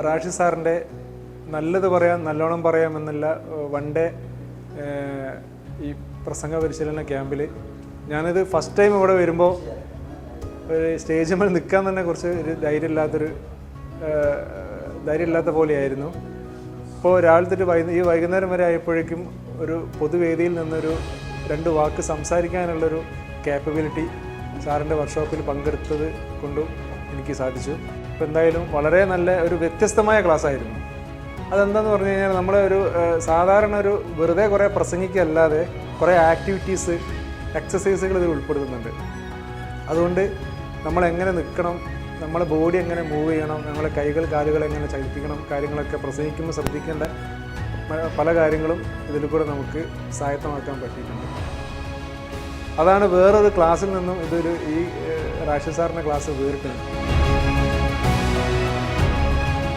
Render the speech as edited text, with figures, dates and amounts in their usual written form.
റാഷി സാറിൻ്റെ നല്ലത് പറയാം നല്ലോണം പറയാം എന്നുള്ള വൺ ഡേ ഈ പ്രസംഗ പരിശീലന ക്യാമ്പിൽ ഞാനിത് ഫസ്റ്റ് ടൈം ഇവിടെ വരുമ്പോൾ ഒരു സ്റ്റേജിൽ മേൽ നിൽക്കാൻ തന്നെ കുറച്ച് ഒരു ധൈര്യമില്ലാത്ത പോലെയായിരുന്നു. ഇപ്പോൾ രാവിലത്തെ ഈ വൈകുന്നേരം വരെ ആയപ്പോഴേക്കും ഒരു പൊതുവേദിയിൽ നിന്നൊരു 2 വാക്ക് സംസാരിക്കാനുള്ളൊരു ക്യാപ്പബിലിറ്റി സാറിൻ്റെ വർക്ക്ഷോപ്പിൽ പങ്കെടുത്തത് കൊണ്ടും എനിക്ക് സാധിച്ചു. അപ്പോൾ എന്തായാലും വളരെ നല്ല ഒരു വ്യത്യസ്തമായ ക്ലാസ്സായിരുന്നു. അതെന്താണെന്ന് പറഞ്ഞു കഴിഞ്ഞാൽ നമ്മളെ ഒരു സാധാരണ ഒരു വെറുതെ കുറേ പ്രസംഗിക്കല്ലാതെ കുറേ ആക്ടിവിറ്റീസ് എക്സസൈസുകൾ ഇതിൽ ഉൾപ്പെടുത്തുന്നുണ്ട്. അതുകൊണ്ട് നമ്മളെങ്ങനെ നിൽക്കണം, നമ്മളെ ബോഡി എങ്ങനെ മൂവ് ചെയ്യണം, നമ്മളെ കൈകൾ കാലുകൾ എങ്ങനെ ചലിപ്പിക്കണം, കാര്യങ്ങളൊക്കെ പ്രസംഗിക്കുമ്പോൾ ശ്രദ്ധിക്കേണ്ട പല കാര്യങ്ങളും ഇതിൽ കൂടെ നമുക്ക് സ്വായത്തമാക്കാൻ പറ്റിയിട്ടുണ്ട്. അതാണ് വേറൊരു ക്ലാസ്സിൽ നിന്നും ഈ റാഷി സാറിൻ്റെ ക്ലാസ് വേറിട്ട്.